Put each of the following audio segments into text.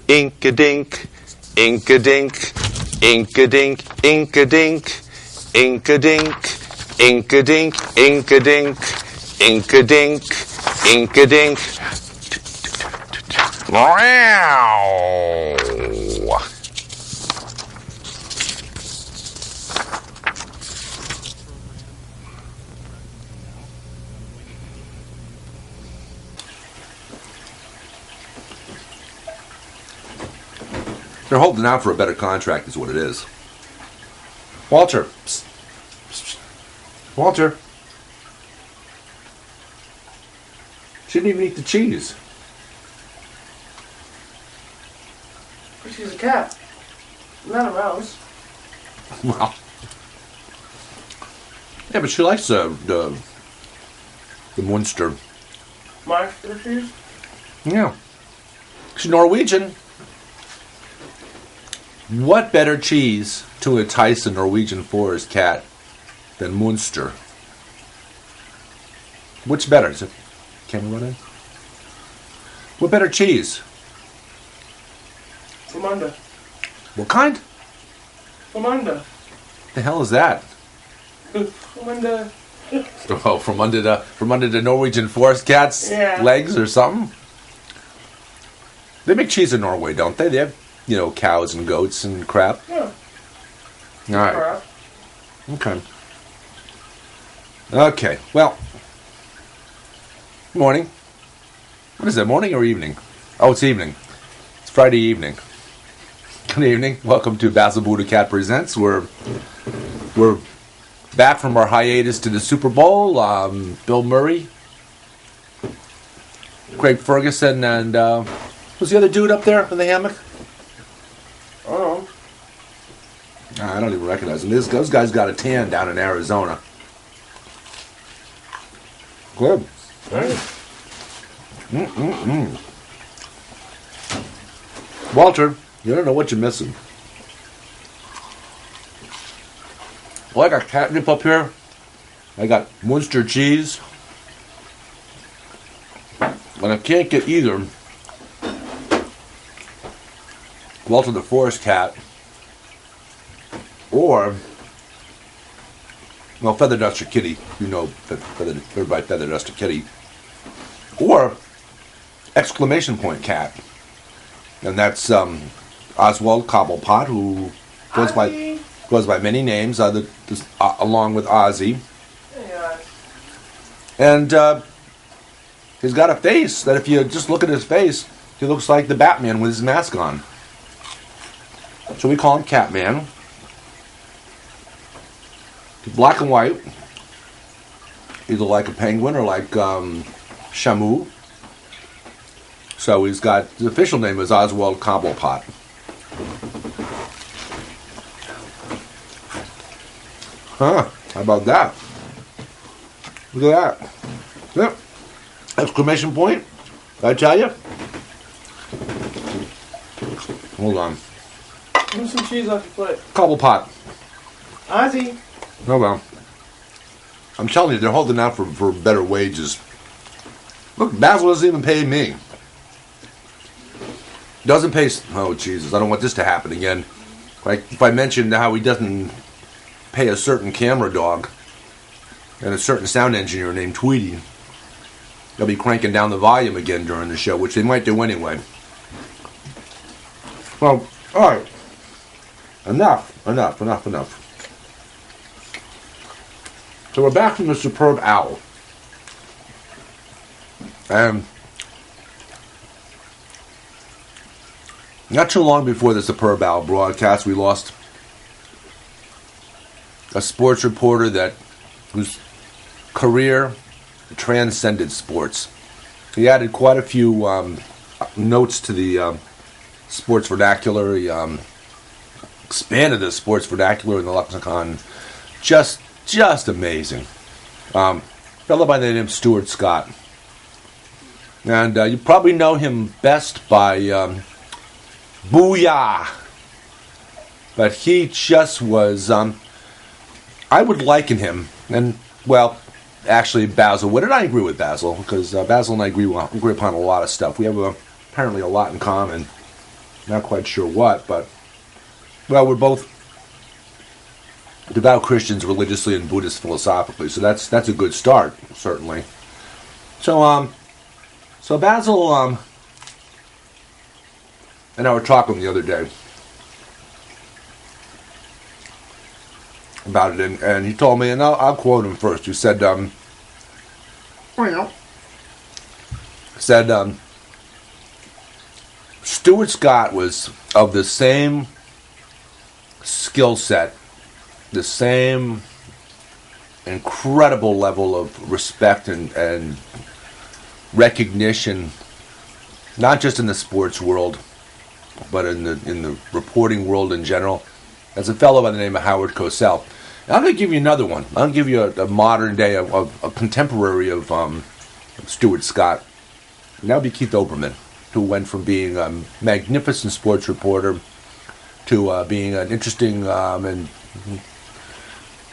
Ink-a-dink, ink-a-dink, ink-a-dink, ink-a-dink, ink-a-dink, ink-a-dink, ink-a-dink, ink-a-dink, ink-a-dink. Wow! They're holding out for a better contract is what it is. Walter. Psst. Psst. Walter. She didn't even eat the cheese. She's a cat. Not a mouse. Well. Yeah, but she likes the Munster. Monster cheese? Yeah. She's Norwegian. What better cheese to entice a Norwegian forest cat than Munster? Which better? Is it camera running? What better cheese? Famunda. What kind? Famunda. The hell is that? Famunda. Oh, from under the Norwegian forest cat's legs or something? They make cheese in Norway, don't they? They have, cows and goats and crap. Yeah. All right. Okay. Okay. Well. Morning. What is that? Morning or evening? Oh, it's evening. It's Friday evening. Good evening. Welcome to Basil BuddhaCat Presents. We're back from our hiatus to the Super Bowl. Bill Murray, Craig Ferguson, and who's the other dude up there in the hammock? Oh. I don't even recognize him. Those guys got a tan down in Arizona. Good. Nice. Walter, you don't know what you're missing. Well, I got catnip up here. I got Munster cheese. And I can't get either Walter the Forest Cat or, Feather Duster Kitty. Everybody Feather Duster Kitty. Or exclamation point cat. And that's Oswald Cobblepot, who goes by many names, along with Ozzy. Yeah. And he's got a face that if you just look at his face, he looks like the Batman with his mask on. So we call him Catman. He's black and white. Either like a penguin or like Shamu. So he's got, his official name is Oswald Cobblepot. Huh, how about that? Look at that. Yep. Exclamation point. Did I tell you? Hold on. Move some cheese off your plate. Cobblepot. Ozzy. Oh well. I'm telling you, they're holding out for better wages. Look, Basil doesn't even pay me. Doesn't pay... Oh, Jesus, I don't want this to happen again. Like, if I mentioned how he doesn't pay a certain camera dog and a certain sound engineer named Tweety, they'll be cranking down the volume again during the show, which they might do anyway. Well, alright. Enough. So we're back from the Superb Owl. And not too long before the Superb Owl broadcast, we lost a sports reporter whose career transcended sports. He added quite a few notes to the sports vernacular. He expanded the sports vernacular in the lexicon. Just amazing. Fellow by the name of Stuart Scott. And you probably know him best by Booyah. But he just was, I would liken him, and, well, actually, Basil. What did I agree with Basil? Because Basil and I agree upon a lot of stuff. We have apparently a lot in common. Not quite sure what, but, well, we're both devout Christians religiously and Buddhist philosophically, so that's a good start, certainly. So Basil and I were talking the other day about it, and he told me, and I'll quote him first. He said, Stuart Scott was of the same skill set, the same incredible level of respect and recognition, not just in the sports world, but in the reporting world in general, as a fellow by the name of Howard Cosell. I'm going to give you another one. I'm going to give you a modern day, a contemporary of Stuart Scott. And that would be Keith Olbermann, who went from being a magnificent sports reporter to being an interesting and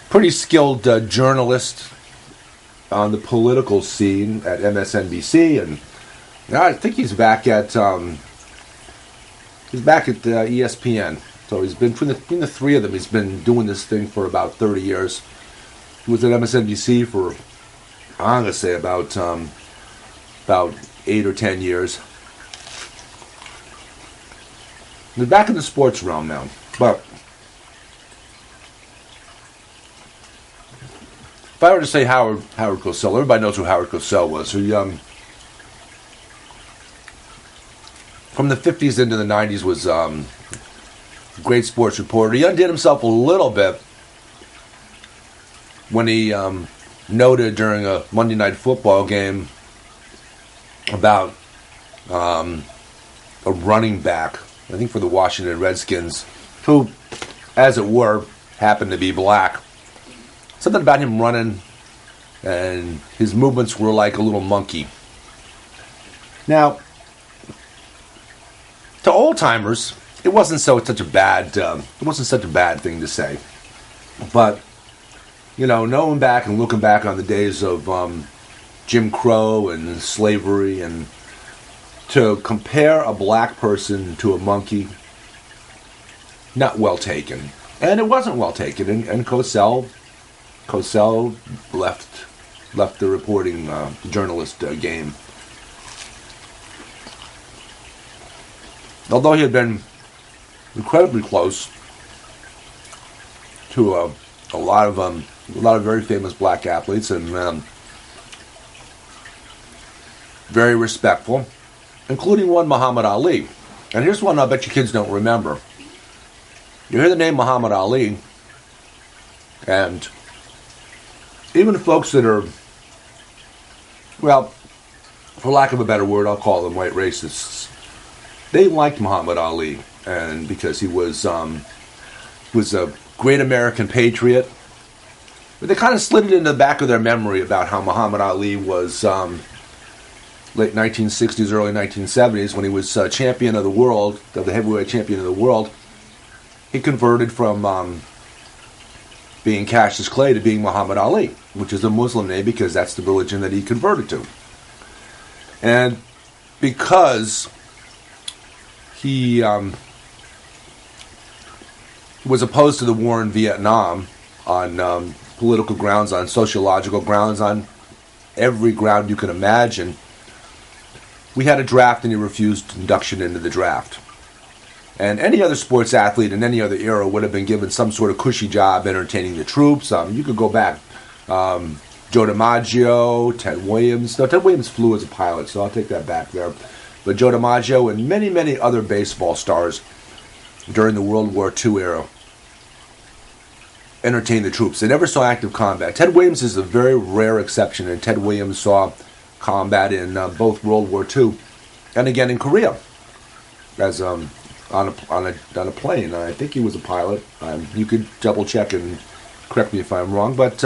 pretty skilled journalist on the political scene at MSNBC, and now I think he's back at ESPN. So he's been between the three of them. He's been doing this thing for about 30 years. He was at MSNBC for, I'm gonna say about 8 or 10 years. He's back in the sports realm now, but if I were to say Howard Cosell, everybody knows who Howard Cosell was. Who from the 50s into the 90s was great sports reporter. He undid himself a little bit when he noted during a Monday Night Football game about a running back, I think for the Washington Redskins, who, as it were, happened to be black. Something about him running, and his movements were like a little monkey. Now, to old timers, it wasn't such a bad thing to say. But knowing back and looking back on the days of Jim Crow and slavery, and to compare a black person to a monkey, not well taken. And it wasn't well taken. And Cosell left the reporting journalist game. Although he had been incredibly close to a lot of very famous black athletes, and very respectful, including one Muhammad Ali. And here's one I bet you kids don't remember. You hear the name Muhammad Ali, and even folks that are, well, for lack of a better word, I'll call them white racists, they liked Muhammad Ali, and because he was a great American patriot. But they kind of slid it into the back of their memory about how Muhammad Ali was late 1960s, early 1970s, when he was champion of the world, the heavyweight champion of the world. He converted from being Cassius Clay to being Muhammad Ali, which is a Muslim name because that's the religion that he converted to. And because he was opposed to the war in Vietnam on political grounds, on sociological grounds, on every ground you can imagine, we had a draft and he refused induction into the draft. And any other sports athlete in any other era would have been given some sort of cushy job entertaining the troops. You could go back. Joe DiMaggio, Ted Williams. No, Ted Williams flew as a pilot, so I'll take that back there. But Joe DiMaggio and many, many other baseball stars during the World War II era entertained the troops. They never saw active combat. Ted Williams is a very rare exception, and Ted Williams saw combat in both World War II and again in Korea as on a plane. I think he was a pilot. You could double check and correct me if I'm wrong, but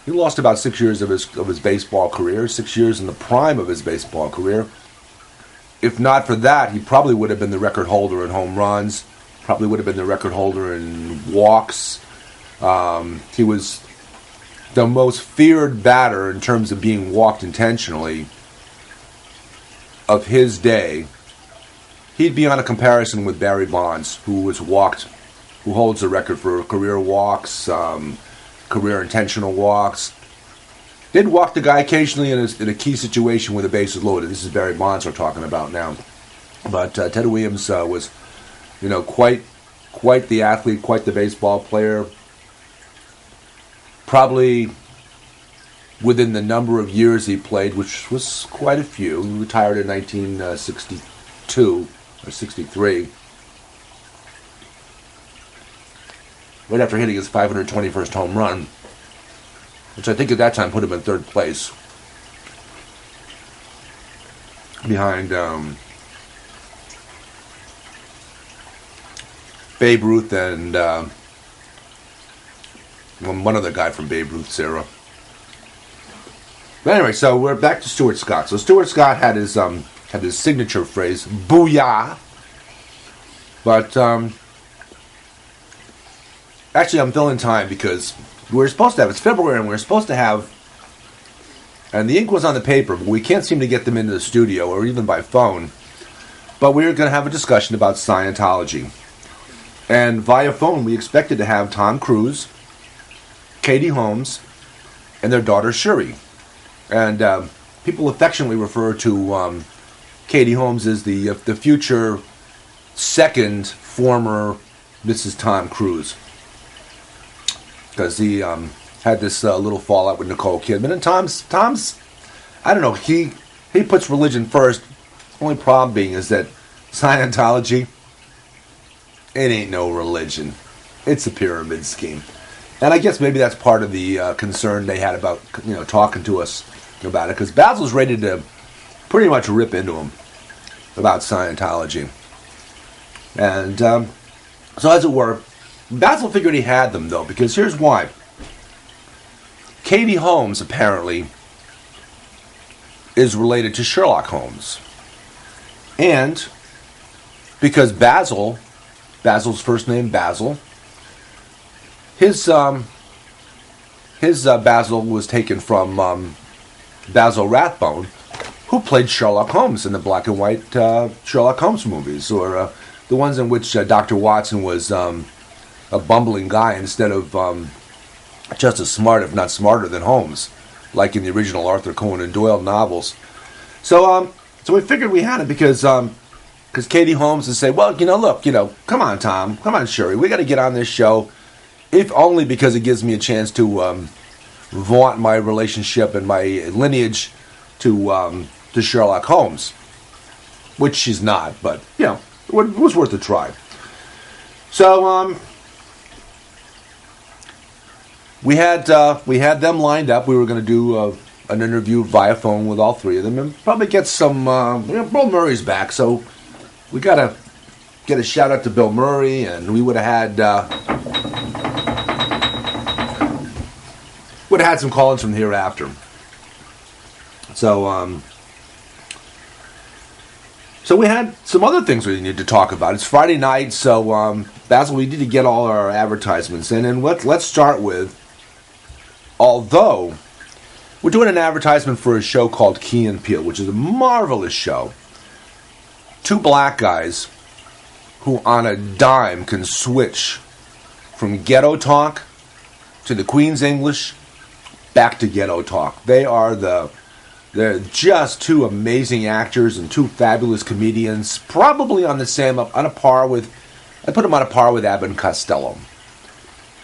he lost about 6 years of his baseball career, 6 years in the prime of his baseball career. If not for that, he probably would have been the record holder in home runs, probably would have been the record holder in walks. He was the most feared batter in terms of being walked intentionally of his day he'd be on a comparison with Barry Bonds, who holds the record for career walks, career intentional walks. Did walk the guy occasionally in a key situation where the base is loaded. This is Barry Bonds we're talking about now. But Ted Williams was, quite the athlete, quite the baseball player. Probably within the number of years he played, which was quite a few. He retired in 1962 or 63. Right after hitting his 521st home run, which I think at that time put him in third place, behind Babe Ruth and one other guy from Babe Ruth's era. But anyway, so we're back to Stuart Scott. So Stuart Scott had his signature phrase, "Booyah!" But actually, I'm filling time because it's February, and we're supposed to have, and the ink was on the paper, but we can't seem to get them into the studio or even by phone. But we're going to have a discussion about Scientology. And via phone, we expected to have Tom Cruise, Katie Holmes, and their daughter Siri. And people affectionately refer to Katie Holmes as the future second former Mrs. Tom Cruise, because he had this little fallout with Nicole Kidman. And Tom's, I don't know, he puts religion first. Only problem being is that Scientology, it ain't no religion. It's a pyramid scheme. And I guess maybe that's part of the concern they had about, talking to us about it, because Basil's ready to pretty much rip into him about Scientology. And so as it were, Basil figured he had them, though, because here's why. Katie Holmes, apparently, is related to Sherlock Holmes. And because Basil's first name Basil, his Basil was taken from Basil Rathbone, who played Sherlock Holmes in the black and white Sherlock Holmes movies, or the ones in which Dr. Watson was a bumbling guy instead of just as smart, if not smarter, than Holmes, like in the original Arthur Conan Doyle novels. So we figured we had it because Katie Holmes would say, well, look, come on, Tom, come on, Sherry, we got to get on this show, if only because it gives me a chance to vaunt my relationship and my lineage to Sherlock Holmes, which she's not, but it was worth a try. So we had them lined up. We were going to do an interview via phone with all three of them, and probably get some. Bill Murray's back, so we got to get a shout out to Bill Murray, and we would have had some call-ins from hereafter. So we had some other things we need to talk about. It's Friday night, so Basil, we need to get all our advertisements in, and let's start with, although we're doing an advertisement for a show called Key and Peele, which is a marvelous show. Two black guys who on a dime can switch from ghetto talk to the Queen's English back to ghetto talk. They're just two amazing actors and two fabulous comedians, probably on a par with, I put them on a par with Abbott and Costello,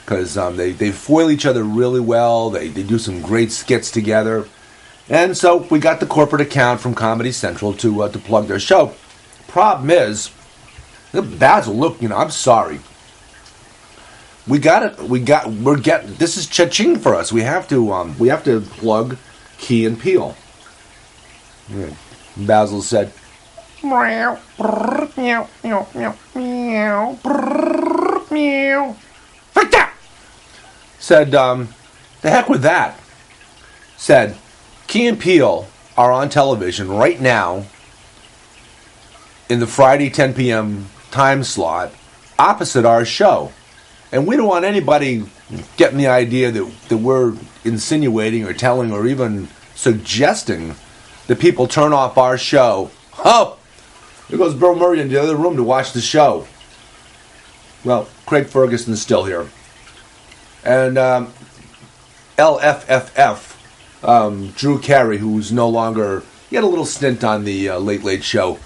because they foil each other really well. They do some great skits together, and so we got the corporate account from Comedy Central to plug their show. Problem is, Basil, look, I'm sorry. We're getting, this is cha-ching for us. We have to plug Key and Peele. Yeah. Basil said, meow, meow, meow, meow, meow, meow. Like that. Said, the heck with that. Said, Key and Peele are on television right now in the Friday 10 p.m. time slot opposite our show. And we don't want anybody getting the idea that we're insinuating or telling or even suggesting that people turn off our show. Oh, Here goes Bill Murray in the other room to watch the show. Well, Craig Ferguson's still here. And LFFF, Drew Carey, who's no longer... He had a little stint on the Late Late Show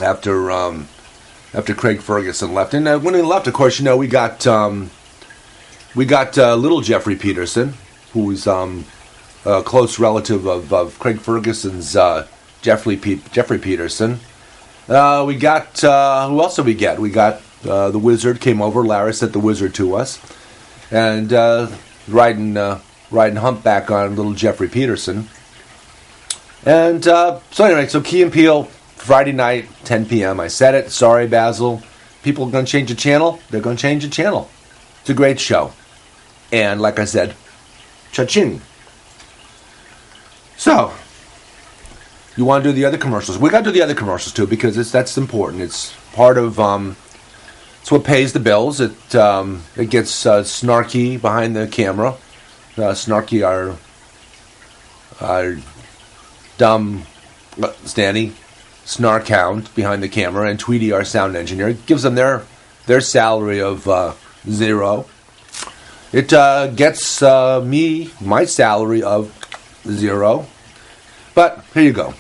after Craig Ferguson left. And when he left, of course, we got little Jeffrey Peterson, who's a close relative of Craig Ferguson's Jeffrey Peterson. We got who else did we get? We got the Wizard came over. Larry sent the Wizard to us, and riding humpback on little Jeffrey Peterson. And so anyway, so Key and Peele Friday night, 10 p.m. I said it. Sorry, Basil. People are going to change the channel. They're going to change the channel. It's a great show, and like I said, cha-ching. So, you want to do the other commercials? We got to do the other commercials too because that's important. It's part of it's what pays the bills. It gets Snarky behind the camera. Snarky, our dumb Stanny snark hound behind the camera, and Tweety, our sound engineer. It gives them their salary of $0. It gets me my salary of $0. But here you go.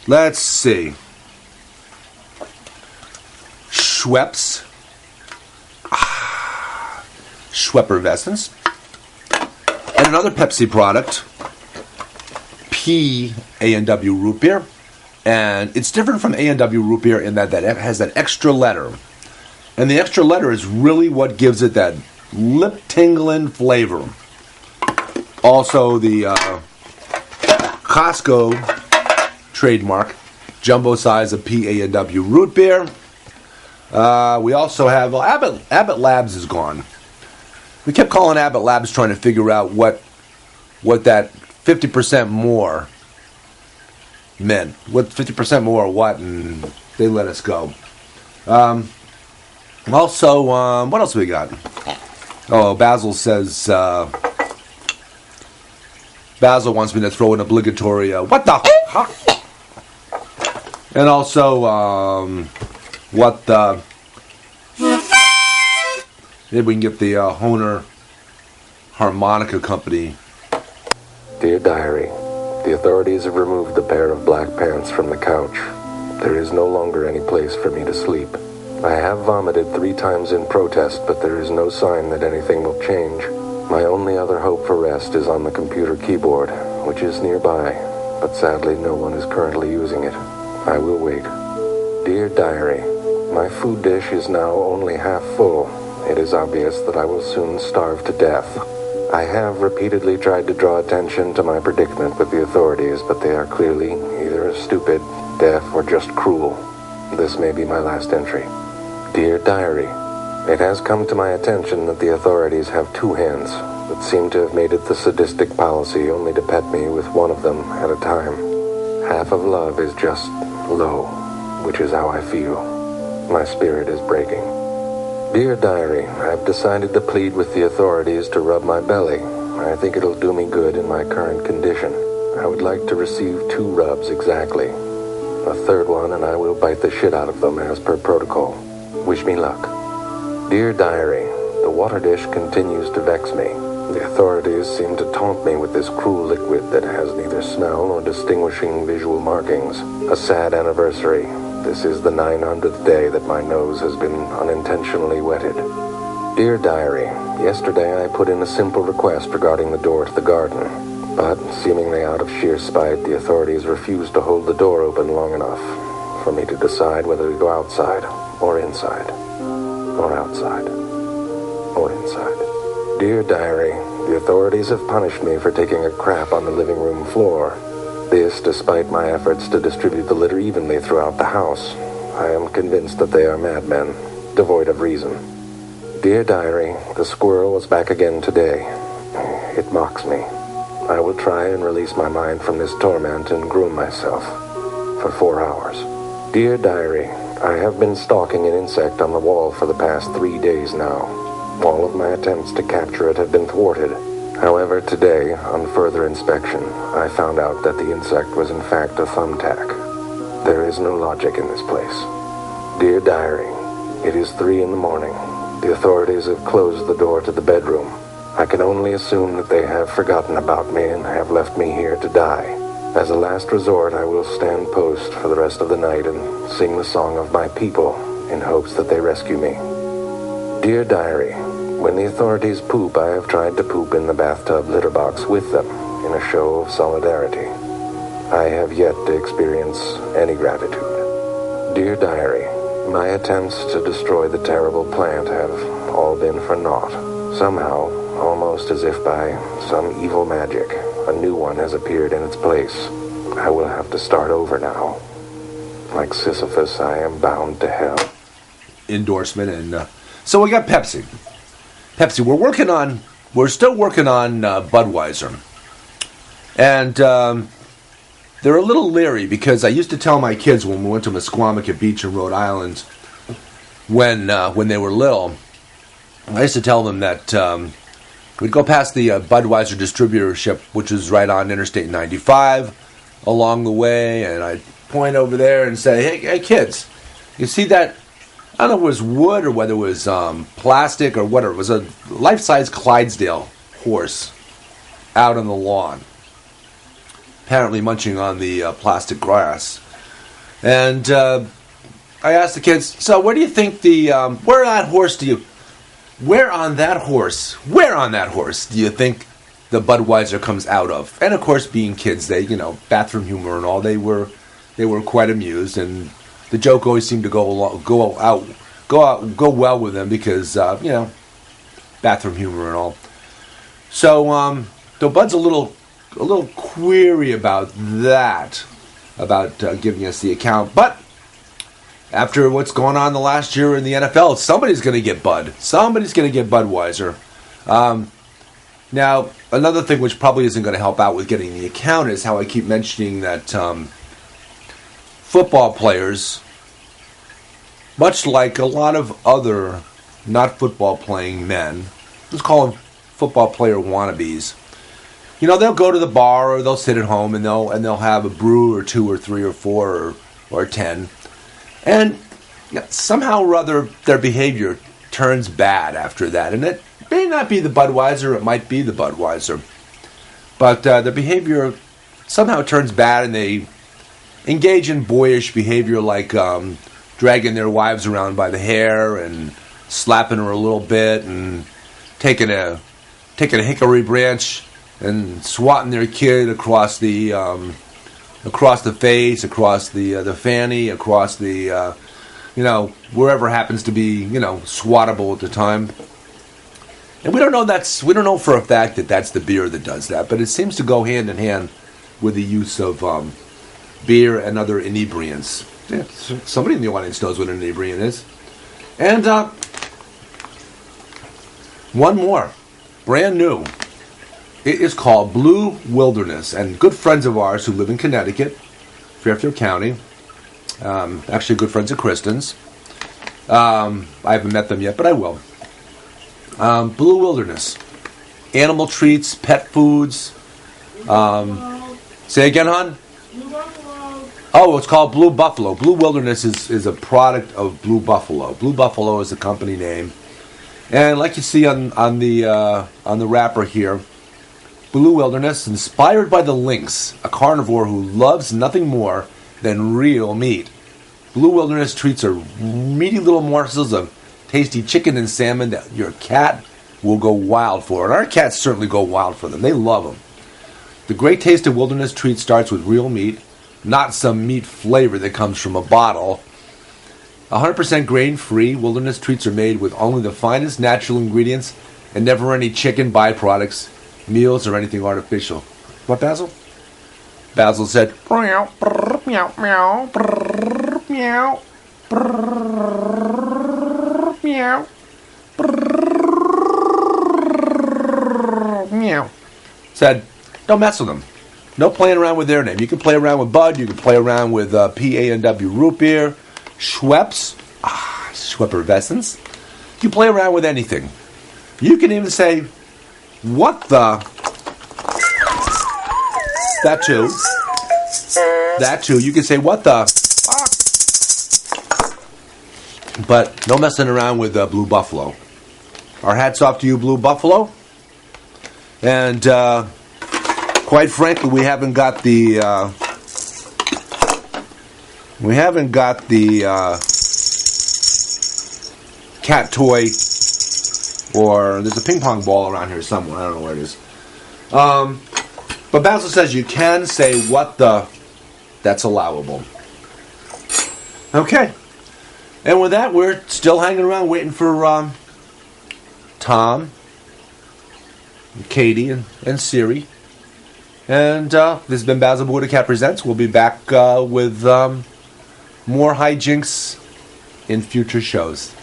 Let's see. Schweppes. Schweppervescence. And another Pepsi product. A&W root beer. And it's different from A&W root beer in that it has that extra letter. And the extra letter is really what gives it that lip-tingling flavor. Also, the Costco trademark jumbo size of A&W root beer. We also have Abbott Labs is gone. We kept calling Abbott Labs trying to figure out what that 50% more meant. What 50% more what, and they let us go. Also, what else we got? Oh, Basil says Basil wants me to throw an obligatory what the huh? And also what the maybe we can get the Hohner Harmonica Company. Dear Diary, the authorities have removed the pair of black pants from the couch. There is no longer any place for me to sleep. I have vomited 3 times in protest, but there is no sign that anything will change. My only other hope for rest is on the computer keyboard, which is nearby, but sadly no one is currently using it. I will wait. Dear Diary, my food dish is now only half full. It is obvious that I will soon starve to death. I have repeatedly tried to draw attention to my predicament with the authorities, but they are clearly either stupid, deaf, or just cruel. This may be my last entry. Dear Diary, it has come to my attention that the authorities have 2 hands, but seem to have made it the sadistic policy only to pet me with one of them at a time. Half of love is just low, which is how I feel. My spirit is breaking. Dear Diary, I've decided to plead with the authorities to rub my belly. I think it'll do me good in my current condition. I would like to receive 2 rubs exactly. A 3rd one and I will bite the shit out of them as per protocol. Wish me luck. Dear Diary, the water dish continues to vex me. The authorities seem to taunt me with this cruel liquid that has neither smell nor distinguishing visual markings. A sad anniversary. This is the 900th day that my nose has been unintentionally wetted. Dear Diary, yesterday I put in a simple request regarding the door to the garden, but seemingly out of sheer spite, the authorities refused to hold the door open long enough for me to decide whether to go outside or inside, or outside, or inside. Dear Diary, the authorities have punished me for taking a crap on the living room floor. This despite my efforts to distribute the litter evenly throughout the house. I am convinced that they are madmen, devoid of reason. Dear Diary, the squirrel was back again today. It mocks me. I will try and release my mind from this torment and groom myself for 4 hours. Dear Diary, I have been stalking an insect on the wall for the past 3 days now. All of my attempts to capture it have been thwarted. However, today, on further inspection, I found out that the insect was in fact a thumbtack. There is no logic in this place. Dear Diary, it is 3 in the morning. The authorities have closed the door to the bedroom. I can only assume that they have forgotten about me and have left me here to die. As a last resort, I will stand post for the rest of the night and sing the song of my people in hopes that they rescue me. Dear Diary, when the authorities poop, I have tried to poop in the bathtub litter box with them in a show of solidarity. I have yet to experience any gratitude. Dear Diary, my attempts to destroy the terrible plant have all been for naught. Somehow, almost as if by some evil magic, a new one has appeared in its place. I will have to start over now. Like Sisyphus, I am bound to hell. Endorsement. And so we got Pepsi. We're still working on Budweiser. And they're a little leery because I used to tell my kids when we went to Musquamaca Beach in Rhode Island when they were little, I used to tell them that we'd go past the Budweiser distributorship, which is right on Interstate 95 along the way, and I'd point over there and say, hey kids, you see that? I don't know if it was wood or whether it was plastic or whatever. It was a life-size Clydesdale horse out on the lawn, apparently munching on the plastic grass. And I asked the kids, so where do you think where on that horse do you think the Budweiser comes out of? And of course, being kids, they, bathroom humor and all, they were quite amused, and the joke always seemed to go well with them because, bathroom humor and all. So, though Bud's a little query about that, about giving us the account. But after what's going on the last year in the NFL, somebody's going to get Bud. Somebody's going to get Budweiser. Now, another thing which probably isn't going to help out with getting the account is how I keep mentioning that football players, much like a lot of other not football playing men, let's call them football player wannabes, they'll go to the bar or they'll sit at home and they'll have a brew or 2 or 3 or 4 or 10, and somehow or other their behavior turns bad after that. And it may not be the Budweiser, it might be the Budweiser, but their behavior somehow turns bad, and they engage in boyish behavior like dragging their wives around by the hair and slapping her a little bit and taking a hickory branch and swatting their kid across the face, across the fanny, across the wherever happens to be swattable at the time. And we don't know for a fact that that's the beer that does that, but it seems to go hand in hand with the use of beer and other inebriants. Yeah, somebody in the audience knows what an inebriant is. And one more, brand new. It is called Blue Wilderness, and good friends of ours who live in Connecticut, Fairfield County, actually good friends of Kristen's. I haven't met them yet, but I will. Blue Wilderness, animal treats, pet foods. Say again, hon? Blue Buffalo. Oh, it's called Blue Buffalo. Blue Wilderness is a product of Blue Buffalo. Blue Buffalo is the company name, and like you see on the wrapper here, Blue Wilderness, inspired by the lynx, a carnivore who loves nothing more than real meat. Blue Wilderness treats are meaty little morsels of tasty chicken and salmon that your cat will go wild for. And our cats certainly go wild for them. They love them. The great taste of Wilderness treats starts with real meat, not some meat flavor that comes from a bottle. 100% grain-free, Wilderness treats are made with only the finest natural ingredients and never any chicken byproducts, meals, or anything artificial. What, Basil? Basil said, meow, brr, meow, meow, brr, meow, brr, meow, brr, meow. Said, don't mess with them. No playing around with their name. You can play around with Bud. You can play around with P-A-N-W root beer, Schweppes, Schweppervescence. You can play around with anything. You can even say, what the... That too. That too. You can say, what the fuck? But no messing around with Blue Buffalo. Our hats off to you, Blue Buffalo. And quite frankly, we haven't got the cat toy, or there's a ping pong ball around here somewhere. I don't know where it is. But Basil says you can say what the. That's allowable. Okay. And with that, we're still hanging around waiting for Tom, and Katie, and Siri. And this has been Basil BuddhaCat Presents. We'll be back with more hijinks in future shows.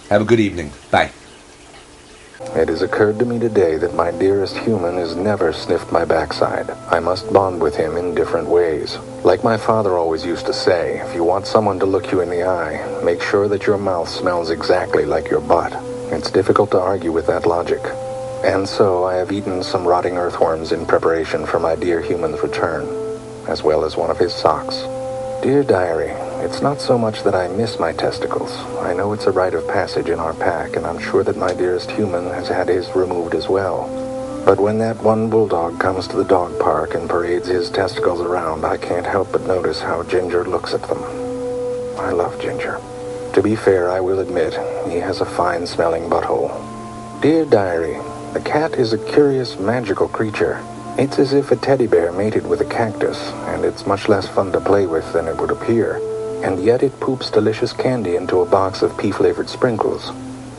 Have a good evening. Bye. It has occurred to me today that my dearest human has never sniffed my backside. I must bond with him in different ways. Like my father always used to say, if you want someone to look you in the eye, make sure that your mouth smells exactly like your butt. It's difficult to argue with that logic. And so I have eaten some rotting earthworms in preparation for my dear human's return, as well as one of his socks. Dear Diary, it's not so much that I miss my testicles. I know it's a rite of passage in our pack, and I'm sure that my dearest human has had his removed as well. But when that one bulldog comes to the dog park and parades his testicles around, I can't help but notice how Ginger looks at them. I love Ginger. To be fair, I will admit, he has a fine-smelling butthole. Dear Diary, the cat is a curious, magical creature. It's as if a teddy bear mated with a cactus, and it's much less fun to play with than it would appear. And yet it poops delicious candy into a box of pea-flavored sprinkles.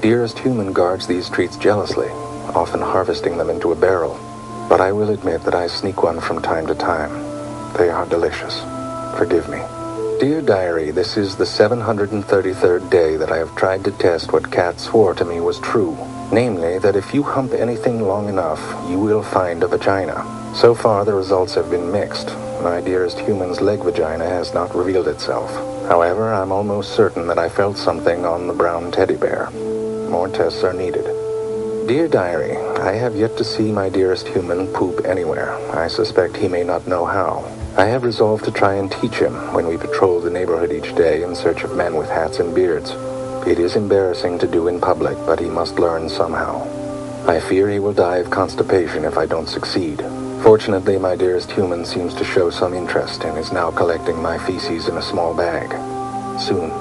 Dearest human guards these treats jealously, often harvesting them into a barrel. But I will admit that I sneak one from time to time. They are delicious. Forgive me. Dear Diary, this is the 733rd day that I have tried to test what Cat swore to me was true. Namely, that if you hump anything long enough, you will find a vagina. So far, the results have been mixed. My dearest human's leg vagina has not revealed itself. However, I'm almost certain that I felt something on the brown teddy bear. More tests are needed. Dear Diary, I have yet to see my dearest human poop anywhere. I suspect he may not know how. I have resolved to try and teach him when we patrol the neighborhood each day in search of men with hats and beards. It is embarrassing to do in public, but he must learn somehow. I fear he will die of constipation if I don't succeed. Fortunately, my dearest human seems to show some interest and is now collecting my feces in a small bag. Soon.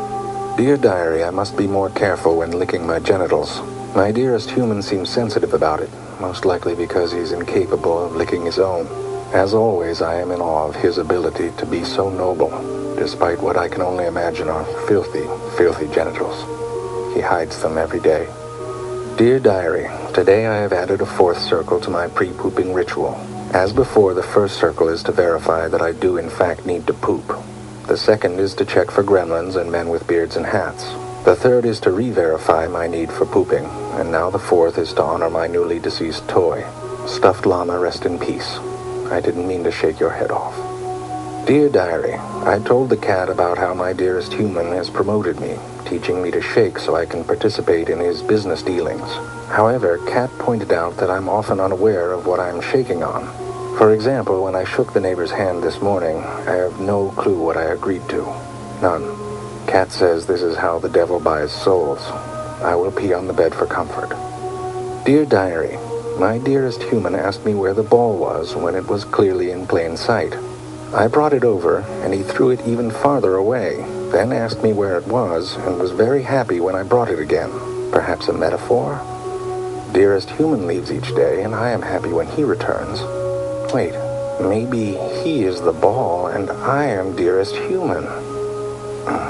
Dear Diary, I must be more careful when licking my genitals. My dearest human seems sensitive about it, most likely because he's incapable of licking his own. As always, I am in awe of his ability to be so noble, despite what I can only imagine are filthy, filthy genitals. He hides them every day. Dear Diary, today I have added a fourth circle to my pre-pooping ritual. As before, the first circle is to verify that I do in fact need to poop. The second is to check for gremlins and men with beards and hats. The third is to re-verify my need for pooping. And now the fourth is to honor my newly deceased toy. Stuffed llama, rest in peace. I didn't mean to shake your head off. Dear Diary, I told the cat about how my dearest human has promoted me, teaching me to shake so I can participate in his business dealings. However, Cat pointed out that I'm often unaware of what I'm shaking on. For example, when I shook the neighbor's hand this morning, I have no clue what I agreed to. None. Cat says this is how the devil buys souls. I will pee on the bed for comfort. Dear Diary, my dearest human asked me where the ball was when it was clearly in plain sight. I brought it over, and he threw it even farther away, then asked me where it was, and was very happy when I brought it again. Perhaps a metaphor? Dearest human leaves each day, and I am happy when he returns. Wait, maybe he is the ball, and I am dearest human.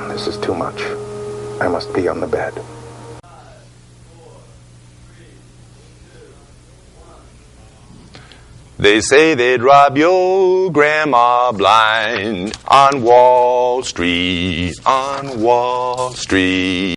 This is too much. I must pee on the bed. They say they'd rob your grandma blind on Wall Street, on Wall Street.